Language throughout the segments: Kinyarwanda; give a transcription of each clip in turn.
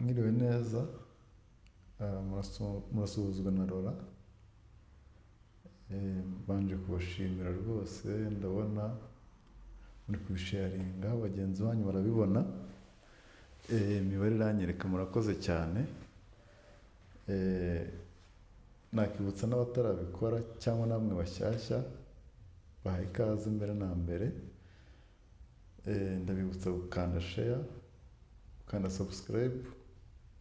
Mwiriwe neza, murasuhuzwa na Rora. Mbanje kubashimira rwose, ndabona muri kubisharinga, bagenzi banyu barabibona. Imibare iranyereka, murakoze cyane. Nakibutsa n'abatarabikora cyangwa namwe bashyashya, bahaye ikaze mbere na mbere. Ndabibutsa gukanda share, gukanda subscribe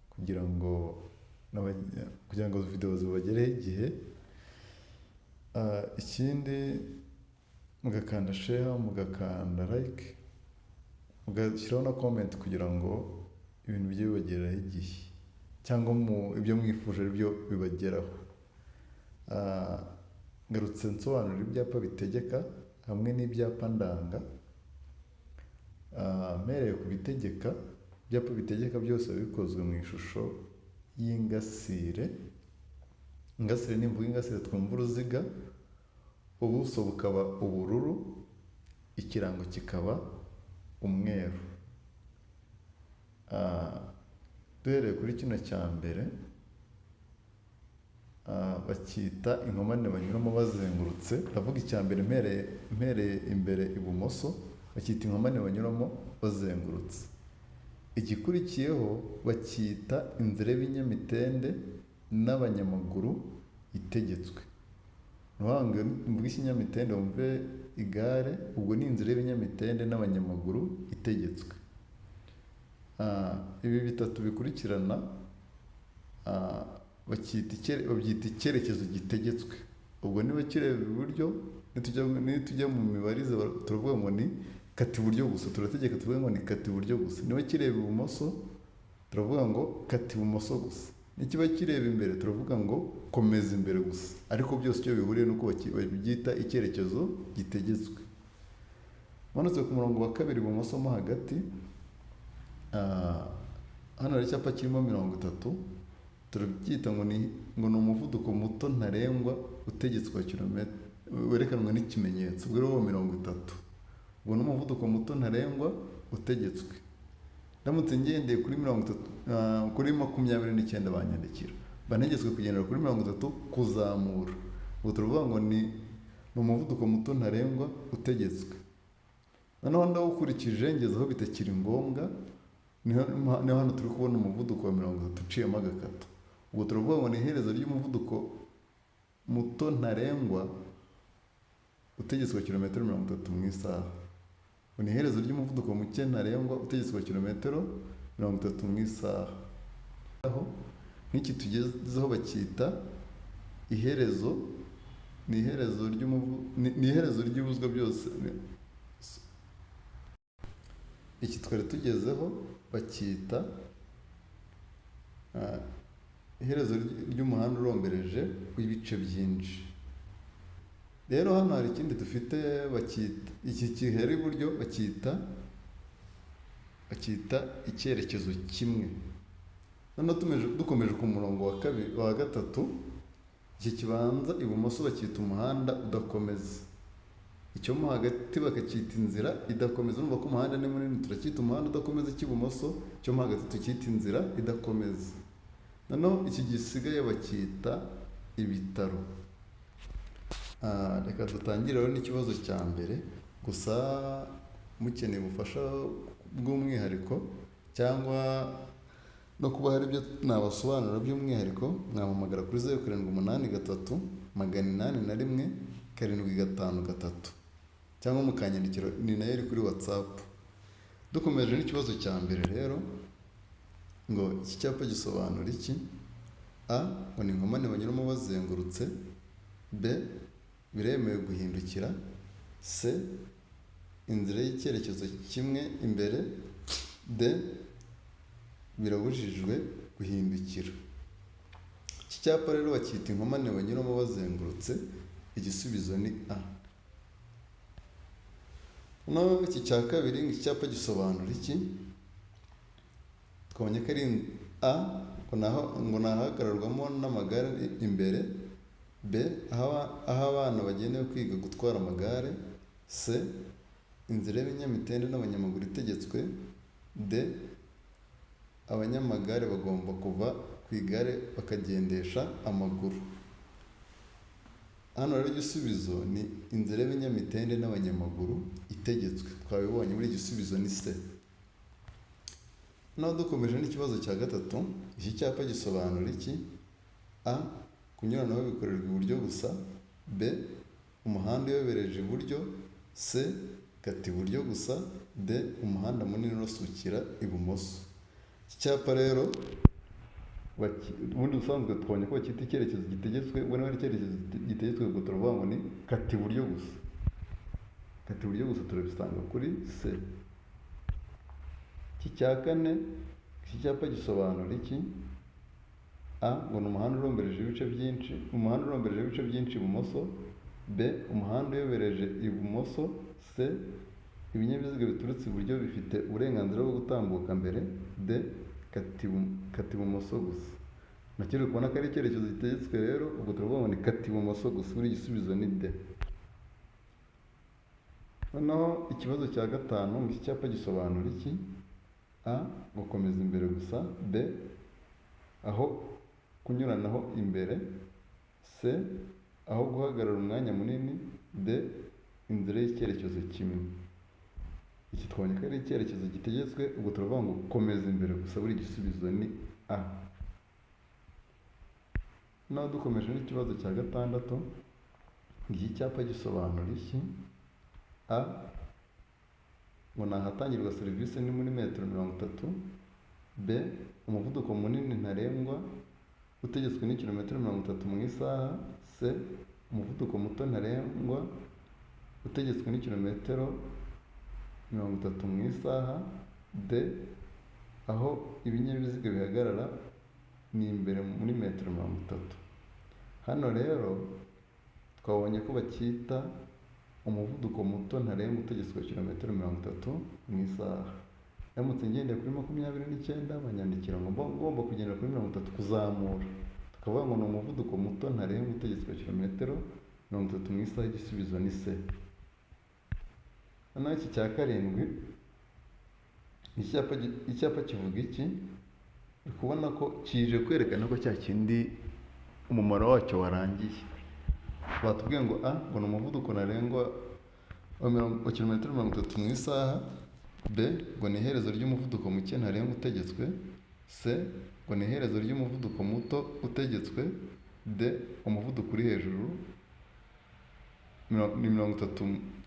kugira ngo video zibagereho igihe. Ikindi mugakanda share, mugakanda like, mugashyiraho na comment kugira ngo ibintu bijye bibageraho igihe, cyangwa ibyo mwifuje byo bibageraho. Ngarutse nsobanura ibyapa bitegeka hamwe n'ibyapa ndanga. Mpereye ku bitegeka, ibyapa bitegeka byose bikozwe mu ishusho y'ingasire. Ingasire ni imvugo, ingasire twumva uruziga, ubuso bukaba ubururu, ikirango kikaba umweru. Duhereye kuri kino cya mbere, bacyita inkomane banyuramo bazengurutse. Ndavuga icya mbere mpereye imbere ibumoso, bacyita inkomane banyuramo bazengurutse. Igikurikiyeho bacyita inzira y'ibinyamitende n'abanyamaguru itegetswe. Nuhanga mvuga ikinyamitende wumve igare, ubwo ni inzira y'ibinyamitende n'abanyamaguru itegetswe. Ibi bitatu bikurikirana babyita icyerekezo gitegetswe. Ubwo niba kireba iburyo, nitujya mu mibarize turavuga ngo ni kata iburyo gusa, turategeka tuvuge ngo ni kata iburyo gusa. Niba kireba ibumoso turavuga ngo kata ibumoso gusa. Nikiba kireba imbere turavuga ngo komeza imbere gusa. Ariko byose icyo bihuriye nuko babyita icyerekezo gitegetswe. Manutse ku murongo wa kabiri ibumoso mo hagati, hano hari icyapa kirimo 30. Turabyita ngo ni umuvuduko muto ntarengwa utegetswe kilometero, werekanwa n'ikimenyetso. Ubwo rero 30, ubwo ni umuvuduko muto ntarengwa utegetswe. Ndamutse ngendeye kuri 30, kuri 29 banyandikira, bantegetswe kugendera kuri 30 kuzamura. Ubwo turavuga ngo ni umuvuduko muto ntarengwa utegetswe. Noneho ndawukurikije ngeze aho bitakiri ngombwa, niho hano turi kubona umuvuduko wa 30 uciyemo agakata. Ubwo turavuga ngo ni iherezo ry'umuvuduko muto ntarengwa utegetswe kilometero 30 mu isaha. Ni iherezo ry'umuvuduko muke ntarengwa utegetswe kilometero 30 mu isaha. Aho nk'iki tugezeho bacyita iherezo, ni iherezo ry'ibuzwa byose. Iki twari tugezeho bacyita iherezo ry'umuhanda urombereje w'ibice byinshi. Rero hano hari ikindi dufite bacyita, iki kihera iburyo bacyita icyerekezo kimwe. Noneho dukomeje ku murongo wa gatatu, iki kibanza ibumoso bacyita umuhanda udakomeza. Icyo mo hagati bakacyita inzira idakomeza. Urumva ko umuhanda ni munini, turacyita umuhanda udakomeza icy'ibumoso, icyo mo hagati tucyita inzira idakomeza. Noneho iki gisigaye bacyita ibitaro. Reka dutangire rero n'ikibazo cya mbere. Gusa mukeneye ubufasha bw'umwihariko cyangwa no kuba hari ibyo nabasobanurira by'umwihariko, mwampamagara kuri 0783 801 753 cyangwa mukanyandikira, ni nayo iri kuri WhatsApp. Dukomeje n'ikibazo cya mbere rero, ngo iki cyapa gisobanura iki? A, ngo ni inkomane banyuramo bazengurutse. B, biremewe guhindukira. C, inzira y'icyerekezo kimwe imbere. D, birabujijwe guhindukira. Iki cyapa rero bacyita inkomane banyuramo bazengurutse. Igisubizo ni A. Noneho iki cya kabiri, ngo icyapa gisobanura iki? Twabonye ko ari A, ngo nahagararwamo n'amagare imbere. B, aho abana bagenewe kwiga gutwara amagare. C, inzira y'ibinyamitende n'abanyamaguru itegetswe. D, abanyamagare bagomba kuva ku igare bakagendesha amaguru. Hano rero igisubizo ni inzira y'ibinyamitende n'abanyamaguru itegetswe, twabibonye muri igisubizo ni C. Naho dukomeje n'ikibazo cya gatatu, iki cyapa gisobanura iki? A, kunyuranaho bikorerwa iburyo gusa. B, umuhanda uyobereje iburyo. C, kata iburyo gusa. D, umuhanda munini urasukira ibumoso. Iki cyapa rero ubundi usanzwe twabonye ko bakita icyerekezo gitegetswe, ubwo nawe ari icyerekezo gitegetswe, ubwo turavuga ngo ni kata iburyo gusa. Kata iburyo gusa turabisanga kuri C. Iki cya kane, iki cyapa gisobanura iki? A, ngo ni umuhanda urombereje ibice byinshi, umuhanda urombereje ibice byinshi ibumoso. B, umuhanda uyobereje ibumoso. C, ibinyabiziga biturutse iburyo bifite uburenganzira bwo gutambuka mbere. D, kata ibumoso gusa. Nacyo uri kubona ko ari icyerekezo gitegetswe rero, ubwo turavuga ngo ni kata ibumoso gusa, buri igisubizo ni D. Noneho ikibazo cya gatanu, iki cyapa gisobanura iki? A, gukomeza imbere gusa. B, aho kunyuranaho imbere. C, aho guhagarara umwanya munini. D, inzira y'icyerekezo kimwe. Iki twabonye ko ari icyerekezo gitegetswe, ubwo turavuga ngo komeza imbere gusa, buri igisubizo ni A. Naho dukomeje n'ikibazo cya gatandatu, iki cyapa gisobanura iki? A, ngo ni ahatangirwa serivisi ni muri metero 30. B, umuvuduko munini ntarengwa utegetswe ni kilometero 30 mu isaha. C, umuvuduko muto ntarengwa utegetswe ni kilometero 30 mu isaha. D, aho ibinyabiziga bihagarara ni imbere muri metero 30. Hano rero twabonye ko bacyita umuvuduko muto ntarengwa utegetswe kilometero 30 mu isaha. Ndamutse ngendeye kuri 29 banyandikira ngo ngomba kugendera kuri 30 kuzamura, tukavuga ngo ni umuvuduko muto ntarengwa utegetswe kilometero 30 mu isaha. Igisubizo ni C. Hano iki cya karindwi, icyapa kivuga iki? Uri kubona ko kije kwerekana ko cya kindi umumaro wacyo warangiye. Batubwiye ngo A, ngo ni umuvuduko ntarengwa wa kilometero 30 mu isaha. B, ngo ni iherezo ry'umuvuduko muke ntarengwa utegetswe. C, ngo ni iherezo ry'umuvuduko muto utegetswe. D, umuvuduko uri hejuru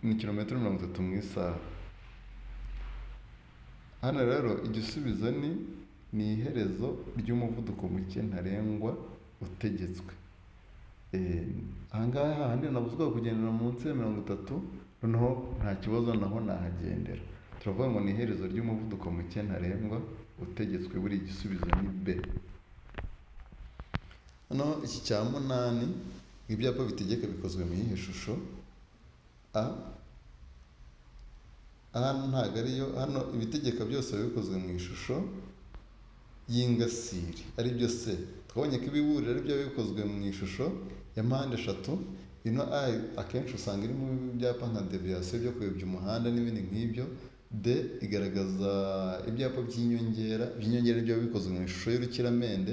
ni kilometero 30 mu isaha. Hano rero igisubizo ni iherezo ry'umuvuduko muke ntarengwa utegetswe. Ahangaha hahandi nabuzwa kugendera munsi ya 30, noneho nta kibazo, naho nahagendera. Turavuga ngo ni iherezo ry'umuvuduko muke ntarengwa utegetswe, buri igisubizo ni B. Noneho iki cya munani, ibyapa bitegeka bikozwe mu yihe shusho? A, hano ntabwo ariyo. Hano ibitegeka byose biba bikozwe mu ishusho y'ingasire, ari byo C. Twabonye ko ibiburira ari byo bikozwe mu ishusho ya mpande eshatu. Ino A akenshi usanga iri mu byapa nka deviation byo kuyobya umuhanda n'ibindi nk'ibyo. D, igaragaza ibyapa by'inyongera byo bikozwe mu ishusho y'urukiramende,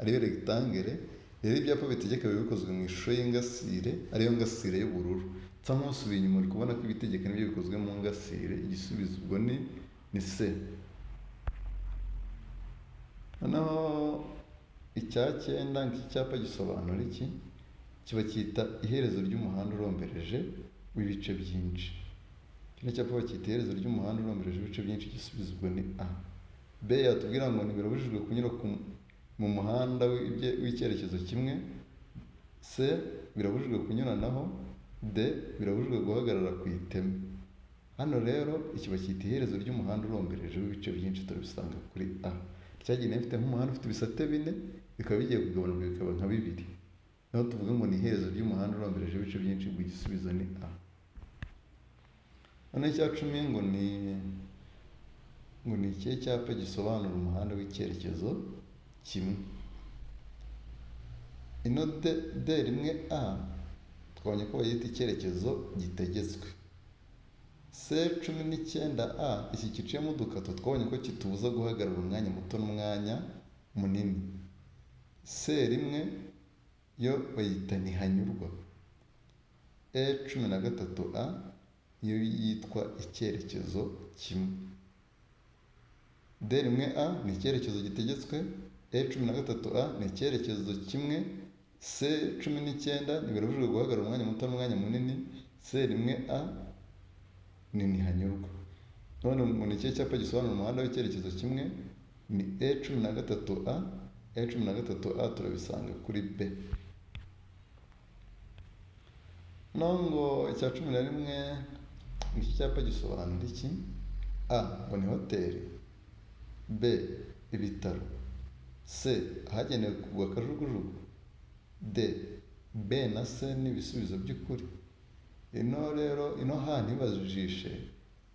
ariyo rectangle. Rero ibyapa bitegeka biba bikozwe mu ishusho y'ingasire, ariyo ngasire y'ubururu. Cyangwa usubiye inyuma uri kubona ko ibitegeka nibyo bikozwe mu ngasire. Igisubizo ubwo ni C. Noneho icya cyenda, iki cyapa gisobanura iki? Kiba cyita iherezo ry'umuhanda urombereje w'ibice byinshi. Kino cyapa bacyita iherezo ry'umuhanda urombereje ibice byinshi. Igisubizo ubwo ni A. B, yatubwira ngo ntibirabujijwe kunyura mu muhanda w'icyerekezo kimwe. C, birabujijwe kunyuranaho. D, birabujijwe guhagarara ku iteme. Hano rero iki bacyita iherezo ry'umuhanda urombereje w'ibice byinshi, turabisanga kuri A. Cyagiye mfite nk'umuhanda ufite ibisate 4, bikaba bigiye kugabanuka bikaba nka 2. Naho tuvuga ngo ni iherezo ry'umuhanda urombereje ibice byinshi, ubwo igisubizo ni A. Hano icya 10 ngo ni ikihe cyapa gisobanura umuhanda w'icyerekezo kimwe? Ino D rimwe A twabonye ko bayita icyerekezo gitegetswe. C19A iki giciyemo udukato twabonye ko kitubuza guhagarara umwanya muto n'umwanya munini. C1 yo bayita ntihanyurwa. E13A yo yitwa icyerekezo kimwe. D1A ni icyerekezo gitegetswe, E13A ni icyerekezo kimwe, C19 ni birabujijwe guhagarara umwanya muto n'umwanya munini, C1A ni ntihanyurwa. None mu ikihe cyapa gisobanura umuhanda w'icyerekezo kimwe ni E13A. E13A turabisanga kuri B. Nongo icya 11 iki cyapa gisobanura iki? A ngo ni hoteli, B ibitaro, C ahagenewe kugwa kajugujugu, D B na C ni ibisubizo by'ukuri. Ino rero ino ha ntibajijishe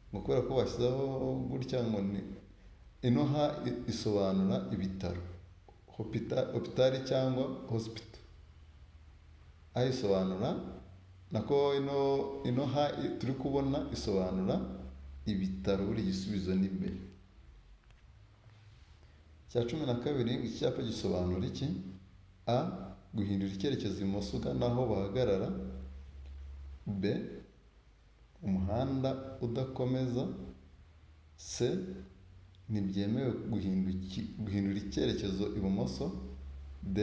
ngo kubera ko bashyizeho gutya ngo ni ino ha isobanura ibitaro, hopitali cyangwa hospital. A isobanura nako ino ha turi kubona isobanura ibitaro, buri gisubizo ni B. Cya 12 iki cyapa gisobanura iki? A guhindura icyerekezo ibumoso ugana aho bahagarara, B umuhanda udakomeza, C ntibyemewe guhindura icyerekezo ibumoso, D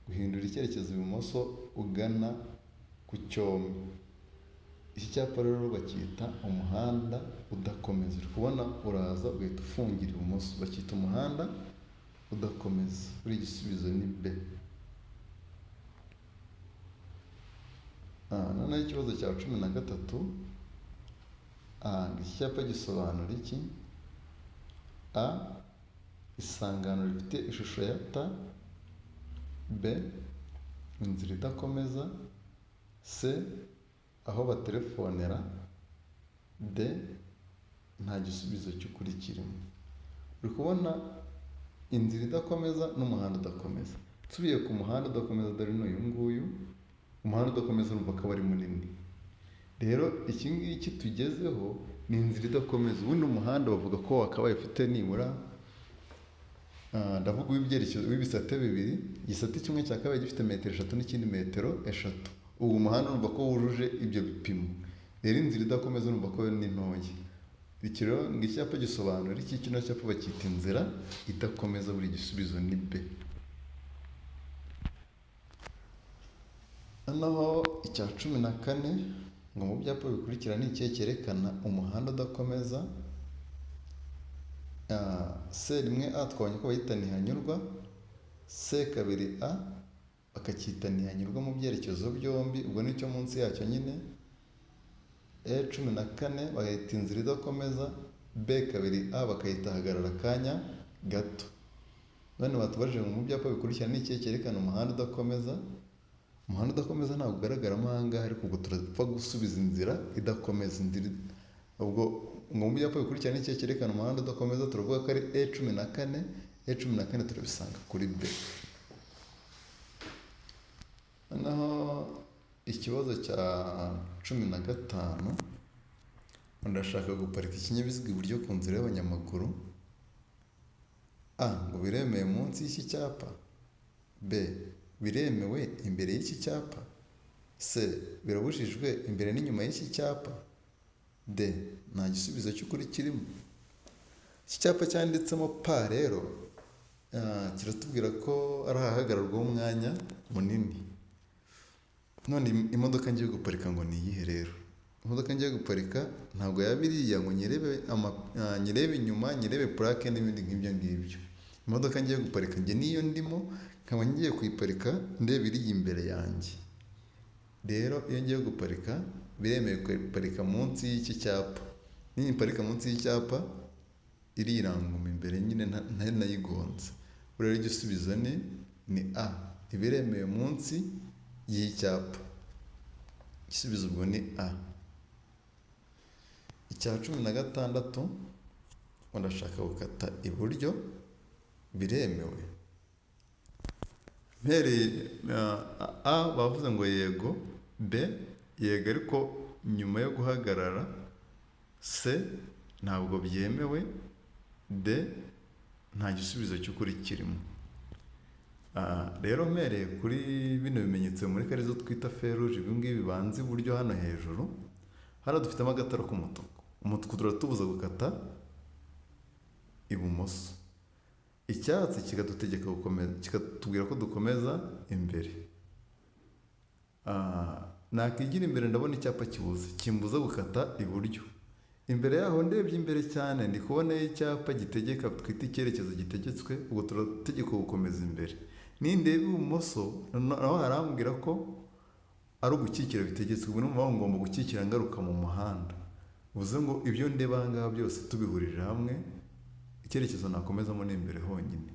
guhindura icyerekezo ibumoso ugana ku cyombo. Iki cyapa rero bacyita umuhanda udakomeza. Uri kubona uraza ugahita ufungira ibumoso, bacyita umuhanda udakomeza, buri gisubizo ni B. Noneho ikibazo cya 13, iki cyapa gisobanura iki? A isangano rifite ishusho ya T, B inzira idakomeza, C aho batelefonera, D nta gisubizo cy'ukuri kirimo. Uri kubona inzira idakomeza n'umuhanda udakomeza. Tubiye ku muhanda udakomeza dore n'uyu nguyu, umuhanda udakomeza urumva ko ari munini. Rero iki ngiki tugezeho ni inzira idakomeza. Ubundi umuhanda bavuga ko wakabaye ufite nibura ndavuga w'ibyerekezo w'ibisate bibiri, igisate kimwe cya kabiri gifite metero 3 n'ikindi metero 3. Ubu umuhanda urumva ko wujuje ibyo bipimo. Rero inzira idakomeza urumva ko ni ntoya. Iki rero ngo icyapa gisobanura iki? Kino cyapa bacyita inzira idakomeza, buri gisubizo ni B. Naho icya 14 ngo mu byapa bikurikira ni ikihe cyerekana umuhanda udakomeza? C1A twabonye ko bayita ntihanyurwa, C2A bakacyita ntihanyurwa mu byerekezo byombi, ubwo nicyo munsi yacyo nyine. E14 bagahita inzira idakomeza, B2A bakayita hagarara akanya gato. None batubajije mu byapa bikurikira ni ikihe cyerekana umuhanda udakomeza? Umuhanda udakomeza ntabwo ugaragaramo aha ngaha, ariko ubwo turapfa gusubiza inzira idakomeza. Ubwo ngo mu byapa bikurikira ni ikihe cyerekana umuhanda udakomeza? Turavuga ko ari E14. E14 turabisanga kuri B. Naho ikibazo cya 15, ndashaka guparika ikinyabiziga iburyo ku nzira y'abanyamaguru. A ngo biremewe munsi y'iki cyapa, B biremewe imbere y'iki cyapa, C birabujijwe imbere n'inyuma y'iki cyapa, D nta gisubizo cy'ukuri kirimo. Iki cyapa cyanditsemo P rero kiratubwira ko ari ahahagararwaho umwanya munini. None imodoka ngiye guparika ngo ni iyihe rero? Imodoka ngiye guparika ntabwo yaba iriya ngo nyirebe inyuma, nyirebe plaque n'ibindi nk'ibyo ngibyo. Imodoka ngiye guparika njye niyo ndimo, nkaba ngiye kuyiparika ndeba iri imbere yanjye. Rero iyo ngiye guparika biremewe kuparika munsi y'iki cyapa. Niparika munsi y'icyapa iriranguma imbere nyine ntari nayigonze. Rero igisubizo ni A, ibiremewe munsi y'icyapa. Igisubizo ubwo ni A. Icya 16 ndashaka gukata iburyo, biremewe. Mpereye A bavuze ngo yego, B yego ariko nyuma yo guhagarara C ntabwo byemewe, D nta gisubizo cy'ukuri kirimo. Rero mpereye kuri bino bimenyetso bimurika arizo twita feruje, ibi ngibi bibanza iburyo hano hejuru, hano dufitemo agatara k'umutuku. Umutuku turatubuza gukata ibumoso, icyatsi kikadutegeka gukomeza, kikatubwira ko dukomeza imbere. Nakigira imbere ndabona icyapa kimbuza gukata iburyo. Imbere yaho ndebye imbere cyane ndi kubona icyapa gitegeka, twita icyerekezo gitegetswe, ubwo turategeka gukomeza imbere. Nindeba ibumoso naho harambwira ko ari ugukikira bitegetswe, ubu numva ngomba gukikira ngaruka mu muhanda. Uvuze ngo ibyo ndeba ngaha byose tubihurije hamwe, icyerekezo nakomezamo ni imbere honyine.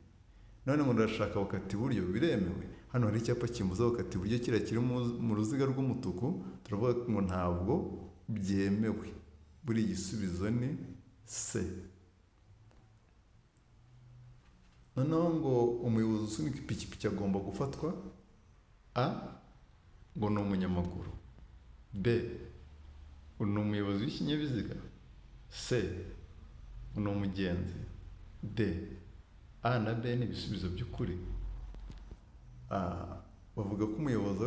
None ngo ndashaka gukata iburyo, biremewe? Hano hari icyapa kimbuza gukata iburyo, kiriya kiri mu ruziga rw'umutuku, turavuga ngo ntabwo byemewe. Buri igisubizo ni C. Noneho ngo umuyobozi usunika ipikipiki agomba gufatwa. A ngo ni umunyamaguru, B ni umuyobozi w'ikinyabiziga, C ni umugenzi, D. A na B ni ibisubizo by'ukuri. Bavuga ko umuyobozi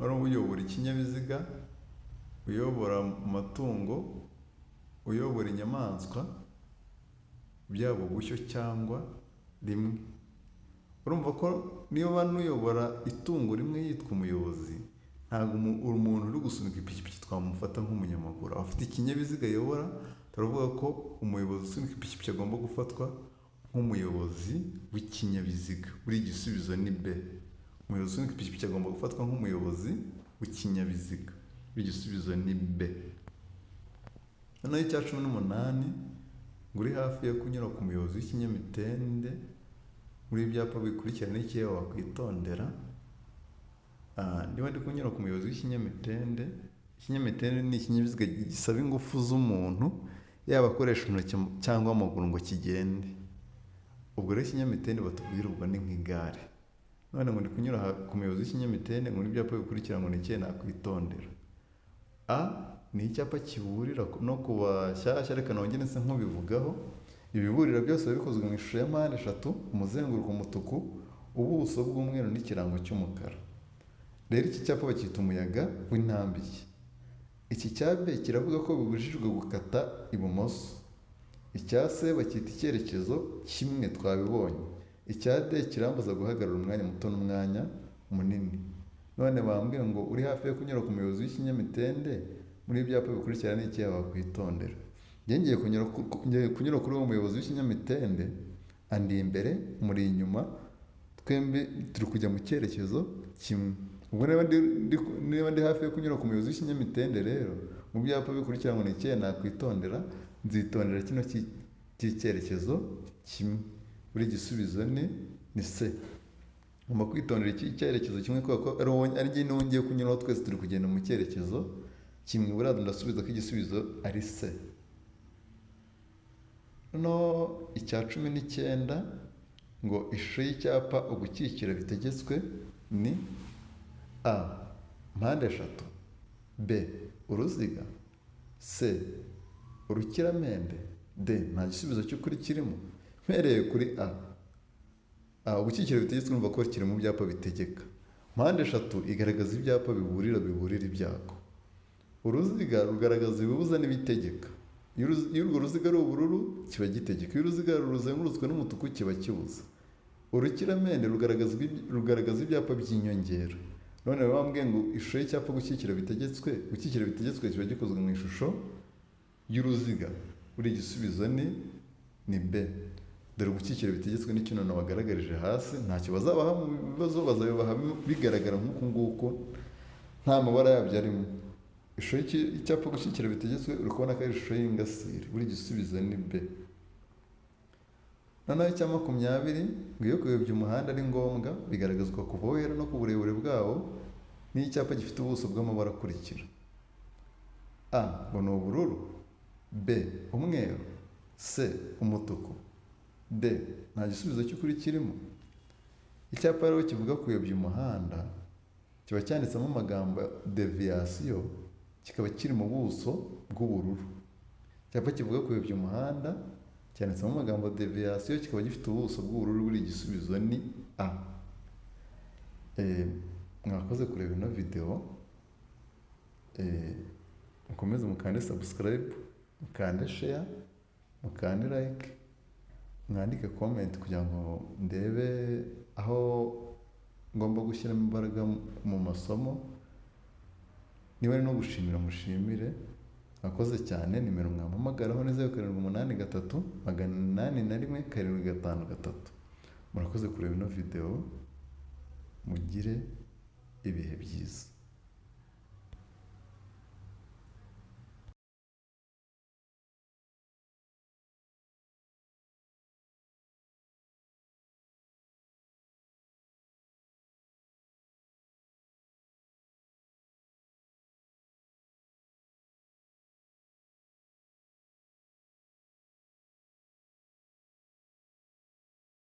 ari uyobora ikinyabiziga, uyobora amatungo, uyobora inyamaswa, byaba bushyo cyangwa rimwe. Urumva ko niba nuyobora itungo rimwe yitwa umuyobozi, ntabwo umuntu uri gusunika ipikipiki twamufata nk'umunyamaguru. Afite ikinyabiziga ayobora, turavuga ko umuyobozi usunika ipikipiki agomba gufatwa nk'umuyobozi w'ikinyabiziga. Buri igisubizo ni B. Umuyobozi usunika ipikipiki agomba gufatwa nk'umuyobozi w'ikinyabiziga. Buri igisubizo ni B. Noneho icya 18 ngo uri hafi yo kunyura ku muyobozi w'ikinyamitende, muri ibyapa bikurikirana n'ikihe wakwitondera. Niba ndi kunyura ku muyobozi w'ikinyamitende, ikinyamitende ni ikinyabiziga gisaba ingufu z'umuntu, yaba akoresha intoki cyangwa amaguru ngo kigende. Ubwo rero ikinyamitende batubwira ubwo ni nk'igare. None ngo ndi kunyura ku muyobozi w'ikinyamitende, ngo n'ibyapa bikurikirana ngo ni ikihe nakwitondera. A ni icyapa kiburira no ku bashyashya, reka nongere nse nk'ubivugaho. Ibiburira byose biba bikozwe mu ishusho ya mpande eshatu, umuzenguruko umutuku, ubuso bw'umweru n'ikirango cy'umukara. Rero iki cyapa bacyita umuyaga w'intambike. Iki cya B kiravuga ko bibujijwe gukata ibumoso. Icya C bacyita icyerekezo kimwe, twabibonye. Icya D kirambuza guhagarara umwanya muto n'umwanya munini. None bambwiye ngo uri hafi yo kunyura ku muyobozi w'ikinyamitende, muri ibyapa bikurikirana n'ikihe wakwitondera. Ngiye kunyura kuri uwo muyobozi w'ikinyamitende, andi imbere, muri inyuma, twembi turi kujya mu cyerekezo kimwe. Ubwo niba ndi hafi yo kunyura ku muyobozi w'ikinyamitende rero, mu byapa bikurikirana ngo ni ikihe nakwitondera, nzitondera kino cy'icyerekezo kimwe. Buri igisubizo ni C. Ngomba kwitondera iki cyerekezo kimwe kubera ko ari njye nongeye kunyuraho, twese turi kugenda mu cyerekezo kimwe. Buriya ndasubiza ko igisubizo ari C. Noneho icya 19 ngo ishusho y'icyapa ugukikira bitegetswe ni A mpande eshatu, B uruziga, C urukiramende, D nta gisubizo cy'ukuri kirimo. Mpereye kuri A, ugukikira bitegetswe numva ko kiri mu byapa bitegeka. Mpande eshatu igaragaza ibyapa biburira ibyago. Uruziga rugaragaza ibibuza n'ibitegeka. Iyo urwo ruziga ari ubururu kiba gitegeka, iyo uruziga ruzengurutswe n'umutuku kiba kibuza. Urukiramende rugaragaza ibyapa by'inyongera. None bambwiye ngo ishusho y'icyapa gukikira bitegetswe kiba gikozwe mu ishusho y'uruziga. Buri igisubizo ni B. Dore gukikira bitegetswe n'ikintu nabagaragarije hasi, ntacyo bazabaha mu bibazo, bazabibaha bigaragara nk'uku nguku, nta mabara yabyo arimo. Ishusho y'icyapa gukikira bitegetswe uri kubona ko ari ishusho y'ingasire. Buri igisubizo ni B. Noneho icya 20 ngo iyo kuyobya umuhanda ari ngombwa, bigaragazwa kuva aho uhera no ku burebure bwawo, n'icyapa gifite ubuso bw'amabara akurikira. A ngo ni ubururu, B umweru, C umutuku, D nta gisubizo cy'ukuri kirimo. Icyapa rero kivuga kuyobya umuhanda kiba cyanditsemo amagambo deviation, kikaba kiri mu buso bw'ubururu. icyapa kivuga kuyobya umuhanda cyanditsemo amagambo deviation, kikaba gifite ubuso bw'ubururu, buri igisubizo ni A. Mwakoze kureba ino video, mukomeze mukande subscribe, mukande share, mukande like, mwandike comment kugira ngo ndebe aho ngomba gushyiramo imbaraga mu masomo. Niba ari no gushimira mushimire. Mwakoze cyane. Nimero mwampamagaraho ni 0783 801 753. Murakoze kureba ino video, mugire ibihe byiza.